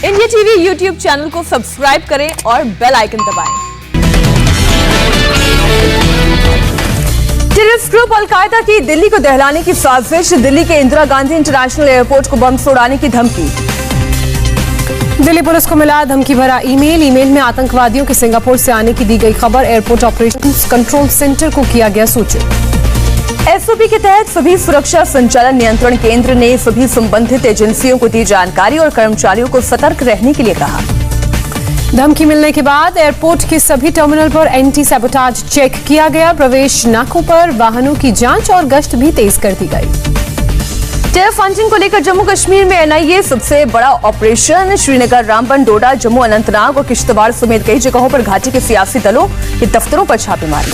India TV YouTube channel को subscribe करें और बेल आइकन दबाएं। टेररिस्ट ग्रुप अल-कायदा की दिल्ली को दहलाने की साजिश, दिल्ली के इंदिरा गांधी इंटरनेशनल एयरपोर्ट को बम से उड़ाने की धमकी। दिल्ली पुलिस को मिला धमकी भरा ईमेल में आतंकवादियों के सिंगापुर से आने की दी गई खबर, एयरपोर्ट ऑपरेशंस कंट्रोल सेंटर को किया गया सूचित। एसओपी के तहत सभी सुरक्षा संचालन नियंत्रण केंद्र ने सभी संबंधित एजेंसियों को दी जानकारी और कर्मचारियों को सतर्क रहने के लिए कहा। धमकी मिलने के बाद एयरपोर्ट के सभी टर्मिनल पर एंटी सैबोटाज चेक किया गया, प्रवेश नाकों पर वाहनों की जांच और गश्त भी तेज कर दी गई। टेरर फंडिंग को लेकर जम्मू कश्मीर में एनआईए सबसे बड़ा ऑपरेशन, श्रीनगर, रामबन, डोडा, जम्मू, अनंतनाग और किश्तवाड़ समेत कई जगहों पर घाटी के सियासी दलों के दफ्तरों पर छापेमारी।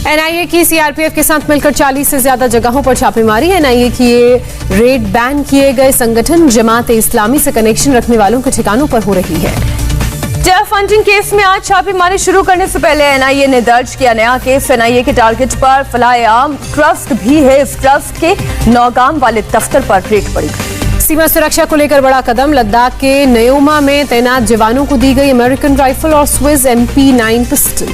एनआईए की सीआरपीएफ के साथ मिलकर 40 से ज्यादा जगहों पर छापेमारी। एनआईए की ये रेड बैन किए गए संगठन जमात इस्लामी से कनेक्शन रखने वालों के ठिकानों पर हो रही है। टेरर फंडिंग केस में आज छापेमारी शुरू करने से पहले एनआईए ने दर्ज किया नया केस। एनआईए के टारगेट पर फलाह-ए-आम ट्रस्ट भी है। इस ट्रस्ट के नौगाम वाले दफ्तर पर रेड पड़ी। सीमा सुरक्षा को लेकर बड़ा कदम, लद्दाख के नयोमा में तैनात जवानों को दी गई अमेरिकन राइफल और स्विस MP9 पिस्टल।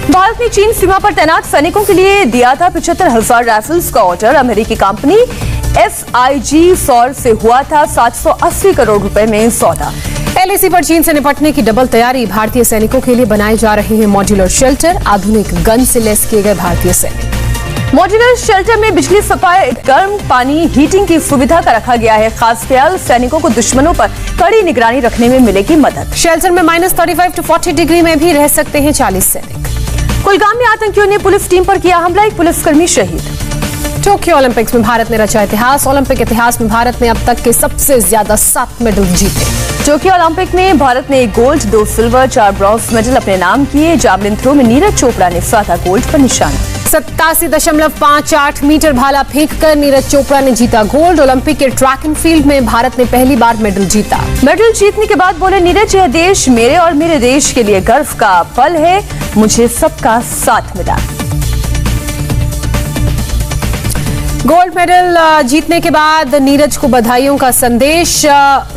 भारत ने चीन सीमा पर तैनात सैनिकों के लिए दिया था 75,000 राइफल्स का ऑर्डर। अमेरिकी कंपनी SIG सौर से हुआ था 780 करोड़ रुपए में सौदा। LAC पर चीन से निपटने की डबल तैयारी, भारतीय सैनिकों के लिए बनाए जा रहे हैं मॉड्यूलर शेल्टर, आधुनिक गन से लैस किए गए भारतीय सैनिक। मॉड्यूलर शेल्टर में बिजली सप्लाई, गर्म पानी, हीटिंग की सुविधा का रखा गया है खास ख्याल। सैनिकों को दुश्मनों पर कड़ी निगरानी रखने में मिलेगी मदद। शेल्टर में -35 to 40 डिग्री में भी रह सकते हैं 40 सैनिक। कुलगाम में आतंकियों ने पुलिस टीम पर किया हमला, एक पुलिसकर्मी शहीद। टोक्यो ओलंपिक्स में भारत ने रचा इतिहास, ओलंपिक इतिहास में भारत ने अब तक के सबसे ज्यादा 7 मेडल जीते। टोक्यो ओलंपिक में भारत ने 1 गोल्ड, 2 सिल्वर, 4 ब्रॉन्ज मेडल अपने नाम किए। जावलिन थ्रो में नीरज चोपड़ा ने साधा गोल्ड पर निशाना। 87.58 मीटर भाला फेंककर नीरज चोपड़ा ने जीता गोल्ड। ओलंपिक के ट्रैक एंड फील्ड में भारत ने पहली बार मेडल जीता। मेडल जीतने के बाद बोले नीरज, यह देश मेरे और मेरे देश के लिए गर्व का पल है, मुझे सबका साथ मिला। गोल्ड मेडल जीतने के बाद नीरज को बधाइयों का संदेश।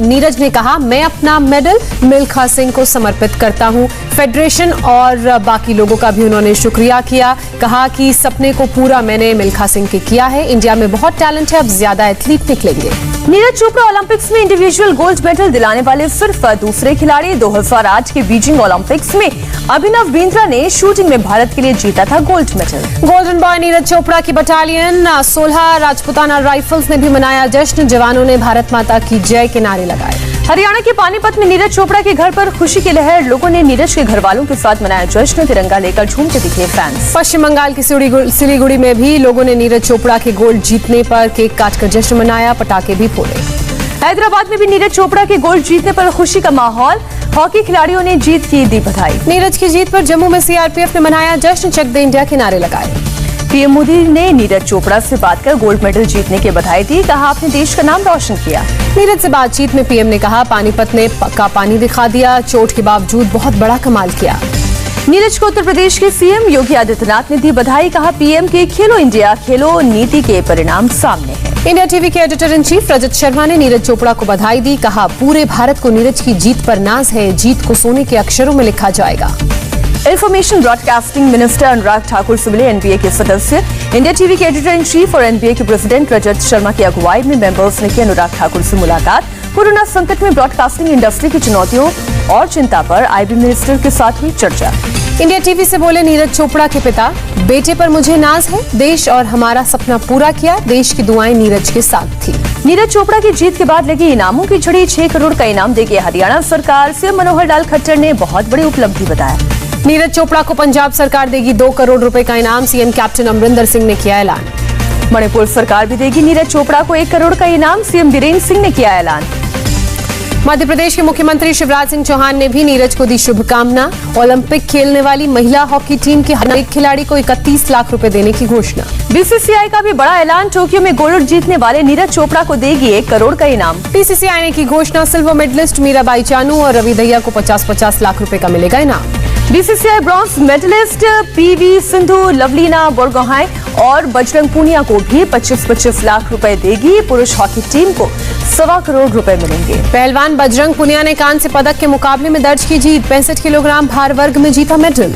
नीरज ने कहा, मैं अपना मेडल मिल्खा सिंह को समर्पित करता हूं। फेडरेशन और बाकी लोगों का भी उन्होंने शुक्रिया किया, कहा कि सपने को पूरा मैंने मिल्खा सिंह के किया है। इंडिया में बहुत टैलेंट है, अब ज्यादा एथलीट निकलेंगे। नीरज चोपड़ा ओलंपिक्स में इंडिविजुअल गोल्ड मेडल दिलाने वाले सिर्फ दूसरे खिलाड़ी। 2008 के बीजिंग ओलंपिक्स में अभिनव बिंद्रा ने शूटिंग में भारत के लिए जीता था gold medal. Golden boy Neeraj Chopra की बटालियन 16 राजपुताना राइफल्स ने भी मनाया जश्न, जवानों ने भारत माता की जय के नारे लगाए। हरियाणा के पानीपत में नीरज चोपड़ा के घर पर खुशी की लहर, लोगों ने नीरज के घर वालों के साथ मनाया जश्न, तिरंगा लेकर झूमते दिखे फैंस। पश्चिम बंगाल की सिलीगुड़ी में भी लोगों ने नीरज चोपड़ा के गोल्ड जीतने पर केक काटकर जश्न मनाया, पटाखे भी फोड़े। हैदराबाद में भी नीरज चोपड़ा के गोल्ड जीतने पर खुशी का माहौल, हॉकी खिलाड़ियों ने जीत की दी बधाई। नीरज की जीत पर जम्मू में सीआरपीएफ ने मनाया जश्न, चक दे इंडिया के नारे लगाए। पीएम मोदी ने नीरज चोपड़ा से बात कर गोल्ड मेडल जीतने की बधाई दी, कहा आपने देश का नाम रोशन किया। नीरज से बातचीत में पीएम ने कहा, पानीपत ने पक्का पानी दिखा दिया, चोट के बावजूद बहुत बड़ा कमाल किया। नीरज को उत्तर प्रदेश के सीएम योगी आदित्यनाथ ने दी बधाई, कहा पीएम के खेलो इंडिया खेलो नीति के परिणाम सामने हैं। इंडिया टीवी के editor in chief Rajat Sharma ने नीरज चोपड़ा को बधाई दी, कहा पूरे भारत को नीरज की जीत पर नाज है, जीत को सोने के अक्षरों में लिखा जाएगा। Information broadcasting minister Anurag Thakur से मिले एनबीए के सदस्य। इंडिया टीवी के एडिटर इन चीफ और एनबीए के प्रेसिडेंट रजत शर्मा की अगुवाई में मेंबर्स ने की अनुराग ठाकुर से मुलाकात। कोरोना संकट में ब्रॉडकास्टिंग इंडस्ट्री की चुनौतियों और चिंता पर आईबी मिनिस्टर के साथ हुई चर्चा। इंडिया टीवी से बोले नीरज चोपड़ा के पिता, बेटे पर मुझे नाज है, देश और हमारा सपना पूरा किया, देश की दुआएं नीरज के साथ थी। नीरज चोपड़ा की जीत के बाद लगी इनामों की झड़ी, 6 करोड़ का इनाम देगी हरियाणा सरकार। सीएम मनोहर लाल खट्टर ने बहुत बड़ी उपलब्धि बताया। नीरज चोपड़ा को पंजाब सरकार देगी 2 करोड़ रुपए का इनाम, सीएम कैप्टन अमरिंदर सिंह ने किया ऐलान। मणिपुर सरकार भी देगी नीरज चोपड़ा को 1 करोड़ का इनाम, सीएम बीरेन्द्र सिंह ने किया ऐलान। मध्य प्रदेश के मुख्यमंत्री शिवराज सिंह चौहान ने भी नीरज को दी शुभकामना। ओलंपिक खेलने वाली महिला हॉकी टीम के हर एक खिलाड़ी को 31 लाख रुपए देने की घोषणा। बीसीसीआई का भी बड़ा ऐलान, टोक्यो में गोल्ड जीतने वाले नीरज चोपड़ा को देगी 1 करोड़ का इनाम। बीसीसीआई ने की घोषणा, सिल्वर मेडलिस्ट मीराबाई चानू और रवि दहिया को 50-50 लाख रुपए का मिलेगा इनाम। BCCI bronze medallist PV Sindhu, Lovlina Borgohain और बजरंग पूनिया को भी 25-25 लाख रुपए देगी। पुरुष हॉकी टीम को 1.25 करोड़ रुपए मिलेंगे। पहलवान बजरंग पूनिया ने कांस्य पदक के मुकाबले में दर्ज की जीत, 65 किलोग्राम भार वर्ग में जीता मेडल।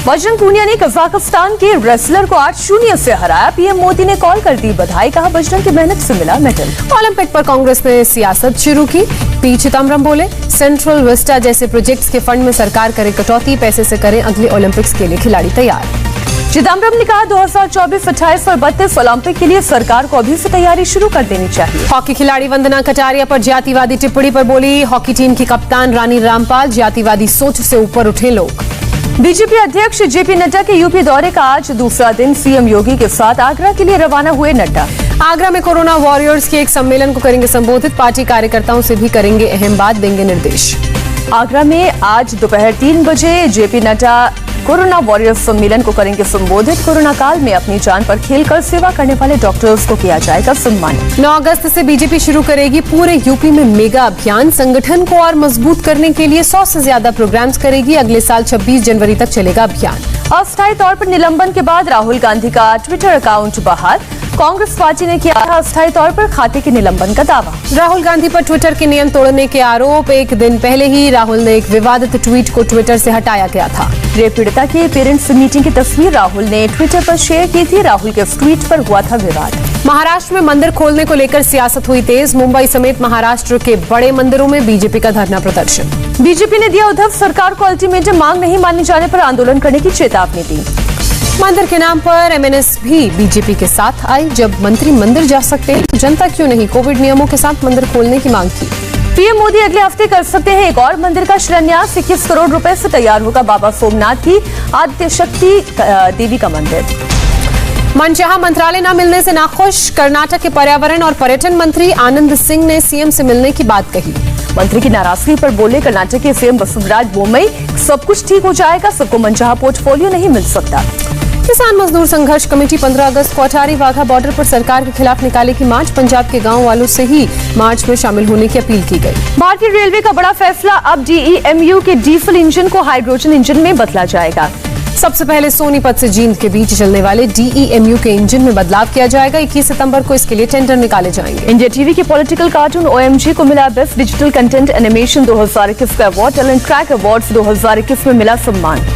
बजरंग पूनिया ने कजाकिस्तान के रेसलर को 8-0 से हराया। पीएम मोदी ने कॉल कर दी बधाई, कहा बजरंग की मेहनत से मिला मेडल। ओलंपिक पर कांग्रेस ने सियासत शुरू की, पी चिदम्बरम बोले सेंट्रल विस्टा जैसे प्रोजेक्ट्स के फंड में सरकार करे कटौती, पैसे से करें अगले ओलंपिक्स के लिए खिलाड़ी तैयार। चिदम्बरम ने कहा 2024, 28 और 32 ओलंपिक के लिए सरकार को अभी से तैयारी शुरू कर देनी चाहिए। हॉकी खिलाड़ी वंदना कटारिया पर जातिवादी टिप्पणी पर बोली हॉकी टीम की कप्तान रानी रामपाल, जातिवादी सोच से ऊपर उठे लोग। बीजेपी अध्यक्ष जेपी नड्डा के यूपी दौरे का आज दूसरा दिन, सीएम योगी के साथ आगरा के लिए रवाना हुए नड्डा। आगरा में कोरोना वॉरियर्स के एक सम्मेलन को करेंगे संबोधित, पार्टी कार्यकर्ताओं से भी करेंगे अहम बात, देंगे निर्देश। आगरा में आज दोपहर 3 बजे जेपी नड्डा कोरोना वॉरियर्स सम्मेलन को करेंगे संबोधित। कोरोना काल में अपनी जान पर खेलकर सेवा करने वाले डॉक्टर्स को किया जाएगा सम्मानित। 9 अगस्त से बीजेपी शुरू करेगी पूरे यूपी में मेगा अभियान, संगठन को और मजबूत करने के लिए 100 से ज्यादा प्रोग्राम्स करेगी। अगले साल 26 जनवरी तक चलेगा अभियान। अस्थायी तौर पर निलंबन के बाद राहुल गांधी का ट्विटर अकाउंट बहाल, कांग्रेस पार्टी ने किया अस्थायी तौर पर खाते के निलंबन का दावा। राहुल गांधी पर ट्विटर के नियम तोड़ने के आरोप, एक दिन पहले ही राहुल ने एक विवादित ट्वीट को ट्विटर से हटाया गया था। रेप पीड़िता के पेरेंट्स मीटिंग की तस्वीर राहुल ने ट्विटर पर शेयर की थी। राहुल के ट्वीट पर हुआ था विवाद। महाराष्ट्र में मंदिर खोलने को लेकर सियासत हुई तेज, मुंबई समेत महाराष्ट्र के बड़े मंदिरों में बीजेपी का धरना प्रदर्शन। बीजेपी ने दिया उद्धव सरकार को अल्टीमेटम, मांग नहीं माने जाने पर आंदोलन करने की चेतावनी दी। मंदिर के नाम पर एमएनएस भी बीजेपी के साथ आई, जब मंत्री मंदिर जा सकते हैं तो जनता क्यों नहीं, कोविड नियमों के साथ मंदिर खोलने की मांग की। पीएम मोदी अगले हफ्ते कर सकते हैं एक और मंदिर का शिलान्यास, 21 करोड़ रुपए से तैयार होगा बाबा सोमनाथ की आद्य शक्ति देवी का मंदिर। मनचाहा मंत्रालय न मिलने से नाखुश, कर्नाटक के पर्यावरण और पर्यटन मंत्री आनंद सिंह ने सीएम से मिलने की बात कही। मंत्री की नाराजगी पर बोले कर्नाटक के सीएम बसवराज बोम्मई, सब कुछ ठीक हो जाएगा, सबको मनचाहा पोर्टफोलियो नहीं मिल सकता। किसान मजदूर संघर्ष कमेटी 15 अगस्त को अटारी वाघा बॉर्डर पर सरकार के खिलाफ निकालेगी मार्च, पंजाब के गांव वालों से ही मार्च में शामिल होने की अपील की गई। भारतीय रेलवे का बड़ा फैसला, अब डीईएमयू के डीजल इंजन को हाइड्रोजन इंजन में बदला जाएगा। सबसे पहले सोनीपत से जींद के बीच चलने वाले डीईएमयू के इंजन में बदलाव किया जाएगा। 21 सितंबर को इसके लिए टेंडर निकाले जाएंगे। इंडिया टीवी के पॉलिटिकल कार्टून ओएमजी को मिला बेस्ट डिजिटल कंटेंट एनिमेशन 2021 का अवार्ड। टैलेंट ट्रैक अवार्ड्स 2021 में मिला सम्मान।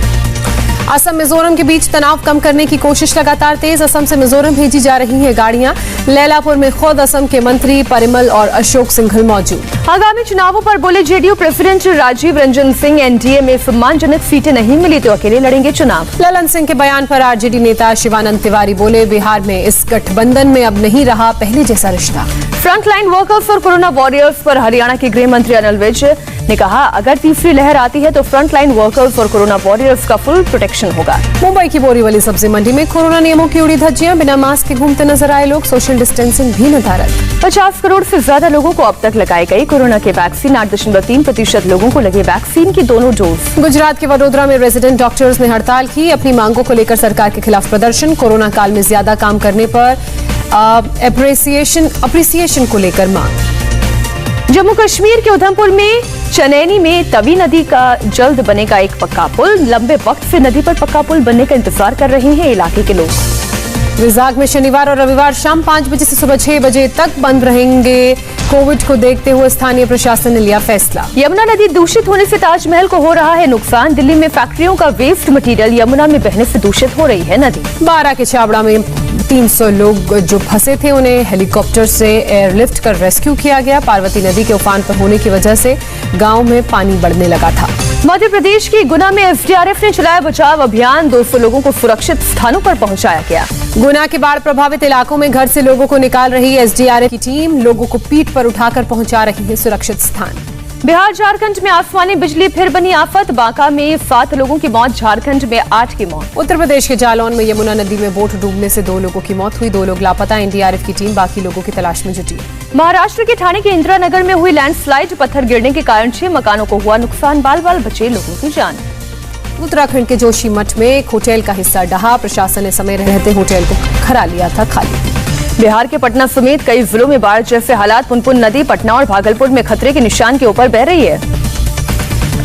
असम मिजोरम के बीच तनाव कम करने की कोशिश लगातार तेज, असम से मिजोरम भेजी जा रही हैं गाड़ियां। लैलापुर में खुद असम के मंत्री परिमल और अशोक सिंघल मौजूद। आगामी चुनावों पर बोले JDU president Rajiv Ranjan Singh, NDA में सम्मानजनक सीटें नहीं मिली तो अकेले लड़ेंगे चुनाव। ललन सिंह के बयान पर आरजेडी नेता शिवानंद तिवारी बोले बिहार में इस गठबंधन में अब नहीं रहा पहले जैसा रिश्ता। फ्रंटलाइन वर्कर्स और कोरोना वॉरियर्स पर हरियाणा के गृह मंत्री अनिल विज ने कहा, अगर तीसरी लहर आती है तो फ्रंटलाइन वर्कर्स और कोरोना वॉरियर्स का फुल प्रोटेक्शन होगा। मुंबई की बोरीवली सब्जी मंडी में कोरोना नियमों की उड़ी धज्जियां, बिना मास्क के घूमते नजर आए लोग, सोशल डिस्टेंसिंग भी निर्धारित। 50 करोड़ से ज्यादा लोगों को अब तक लगाई गई कोरोना की वैक्सीन, 8.3% लोगों को लगे वैक्सीन की दोनों डोज। गुजरात के वडोदरा में रेजिडेंट डॉक्टर्स ने हड़ताल की, अपनी मांगों को लेकर सरकार के खिलाफ प्रदर्शन। कोरोना काल में ज्यादा काम करने पर अप्रिसिएशन को लेकर मांग। जम्मू कश्मीर के उधमपुर में चनैनी में तवी नदी का जल्द बनेगा एक पक्का पुल। लंबे वक्त से नदी पर पक्का पुल बनने का इंतजार कर रहे हैं इलाके के लोग। विजाग में शनिवार और रविवार शाम 5 बजे से सुबह 6 बजे तक बंद रहेंगे। कोविड को देखते हुए स्थानीय प्रशासन ने लिया फैसला। यमुना नदी दूषित होने से ताजमहल को हो रहा है नुकसान। दिल्ली में फैक्ट्रियों का वेस्ट मटेरियल यमुना में बहने से दूषित हो रही है नदी। 12 के छाबड़ा में 300 लोग जो फंसे थे उन्हें हेलीकॉप्टर से एयरलिफ्ट कर रेस्क्यू किया गया। पार्वती नदी के उफान पर होने की वजह से गांव में पानी बढ़ने लगा था। मध्य प्रदेश के गुना में एसडीआरएफ ने चलाया बचाव अभियान। 200 लोगों को सुरक्षित स्थानों पर पहुंचाया गया। गुना के बाढ़ प्रभावित इलाकों में घर से लोगों को निकाल रही एसडीआरएफ की टीम, लोगों को पीठ पर उठाकर पहुंचा रही है सुरक्षित स्थान। बिहार झारखंड में आसमानी बिजली फिर बनी आफत। बांका में 7 लोगों की मौत, झारखंड में 8 की मौत। उत्तर प्रदेश के जालौन में यमुना नदी में बोट डूबने से 2 लोगों की मौत हुई। 2 लोग लापता, एनडीआरएफ की टीम बाकी लोगों की तलाश में जुटी। महाराष्ट्र के ठाणे के इंदिरानगर में हुई लैंडस्लाइड, पत्थर गिरने के कारण 6 मकानों को हुआ नुकसान, बाल बाल बचे लोगों की जान। उत्तराखंड के जोशीमठ में एक होटल का हिस्सा ढहा, प्रशासन ने समय रहते होटल को खरा लिया था खाली। बिहार के पटना समेत कई जिलों में बाढ़ जैसे हालात। पुनपुन नदी पटना और भागलपुर में खतरे के निशान के ऊपर बह रही है।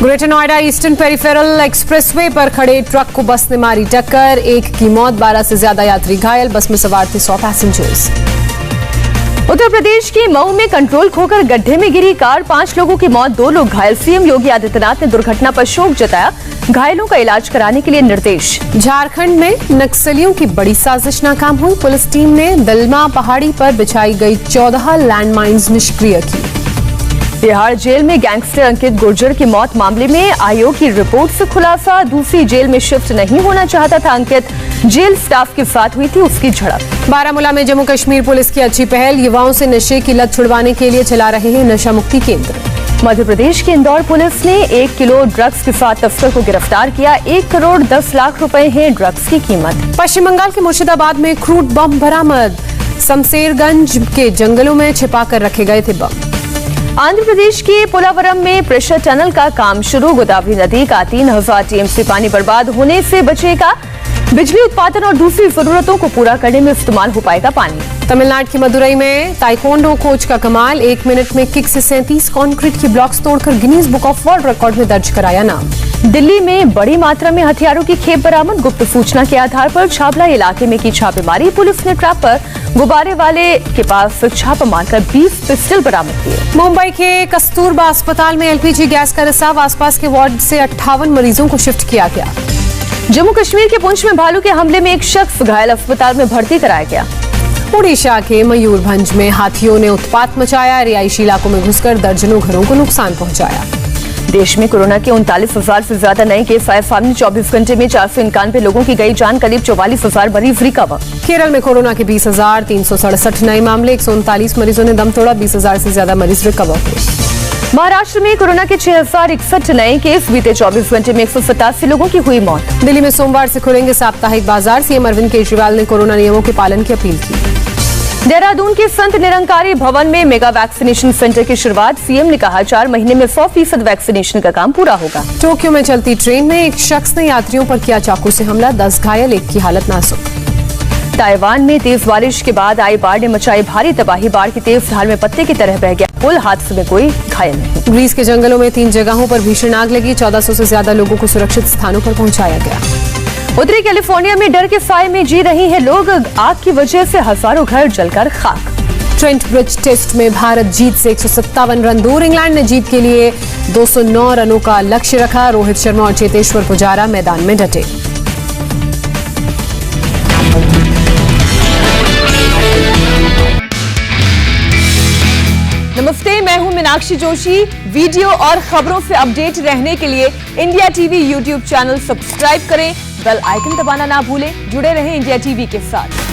Greater Noida eastern peripheral expressway पर खड़े ट्रक को बस ने मारी टक्कर, एक की मौत, 12 से ज्यादा यात्री घायल, बस में सवार थे 100 पैसेंजर्स। उत्तर प्रदेश के मऊ में कंट्रोल खोकर गड्ढे में गिरी कार, 5 लोगों की मौत, 2 लोग घायल। सीएम योगी आदित्यनाथ ने दुर्घटना पर शोक जताया, घायलों का इलाज कराने के लिए निर्देश। झारखंड में नक्सलियों की बड़ी साजिश नाकाम हुई, पुलिस टीम ने दलमा पहाड़ी पर बिछाई गई 14 लैंडमाइंस निष्क्रिय की। बिहार जेल में गैंगस्टर अंकित गुर्जर की मौत मामले में आयोग की रिपोर्ट से खुलासा, दूसरी जेल में शिफ्ट नहीं होना चाहता था अंकित, जेल स्टाफ के साथ हुई थी उसकी झड़प। बारामूला में जम्मू कश्मीर पुलिस की अच्छी पहल, युवाओं से नशे की लत छुड़वाने के लिए चला रहे हैं नशा मुक्ति केंद्र। मध्य प्रदेश के इंदौर पुलिस ने 1 किलो ड्रग्स के साथ तस्कर को गिरफ्तार किया, 1 करोड़ 10 लाख रुपए है ड्रग्स की कीमत। पश्चिम बंगाल के मुर्शिदाबाद में क्रूड बम बरामद, शमशेरगंज के जंगलों में छिपा कर रखे गए थे बम। आंध्र प्रदेश के पोलावरम में प्रेशर टनल का काम शुरू, गोदावरी नदी का 3000 टीएमसी पानी बर्बाद होने से बचेगा, बिजली उत्पादन और दूसरी जरूरतों को पूरा करने में इस्तेमाल हो पाएगा पानी। तमिलनाडु की मदुरई में ताइक्वांडो कोच का कमाल, 1 मिनट में किक से 37 कंक्रीट की ब्लॉक्स तोड़कर Guinness book of world record में दर्ज कराया नाम। दिल्ली में बड़ी मात्रा में हथियारों की खेप बरामद, गुप्त सूचना के आधार पर छावला इलाके में की छापेमारी, पुलिस ने ट्रैप पर गुब्बारे वाले के पास छापा मारकर 20 पिस्टल बरामद किए। मुंबई के कस्तूरबा अस्पताल में एलपीजी गैस का रिसाव, आसपास के वार्ड से 58 मरीजों को शिफ्ट किया गया। जम्मू कश्मीर के पुंछ में भालू के हमले में एक शख्स घायल, अस्पताल में भर्ती कराया गया। उड़ीसा के मयूरभंज में हाथियों ने उत्पात मचाया, रिहायशी इलाकों में घुसकर दर्जनों घरों को नुकसान पहुंचाया। देश में कोरोना के 39,000 से ज्यादा नए केस आए सामने, 24 घंटे में 491 लोगों की गई जान, करीब 44,000 मरीज रिकवर। केरल में कोरोना के 20,367 नए मामले, 139 मरीजों ने दम तोड़ा, 20,000 से ज्यादा मरीज रिकवर हुए। महाराष्ट्र में कोरोना के 6,061 नए केस, बीते 24 घंटे में 187 लोगों की हुई मौत। दिल्ली में सोमवार से खुलेंगे साप्ताहिक बाजार, सीएम अरविंद केजरीवाल ने कोरोना नियमों के पालन की अपील की। देहरादून के संत निरंकारी भवन में मेगा वैक्सीनेशन सेंटर की शुरुआत, सीएम ने कहा 4 महीने में 100% वैक्सीनेशन का काम पूरा होगा। टोक्यो में चलती ट्रेन में एक शख्स ने यात्रियों पर किया चाकू से हमला, 10 घायल, 1 की हालत नाजुक। ताइवान में तेज बारिश के बाद आई बाढ़ ने मचाई भारी तबाही, बाढ़ की तेज धार में पत्ते की तरह बह गया पुल, हादसे में कोई घायल नहीं। ग्रीस के जंगलों में 3 जगहों पर भीषण आग लगी, 1400 से ज्यादा लोगों को सुरक्षित स्थानों पर पहुंचाया गया। उत्तरी कैलिफोर्निया में डर के साए में जी रहे हैं लोग, आग की वजह से हजारों घर जलकर खाक। ट्रेंट ब्रिज टेस्ट में भारत जीत से 157 रन दूर, इंग्लैंड ने जीत के लिए 209 रनों का लक्ष्य रखा, रोहित शर्मा और चेतेश्वर पुजारा मैदान में डटे। नमस्ते, मैं हूं मीनाक्षी जोशी। वीडियो और खबरों से अपडेट रहने के लिए India TV YouTube channel subscribe करें, बेल आइकन दबाना ना भूलें। जुड़े रहें इंडिया टीवी के साथ।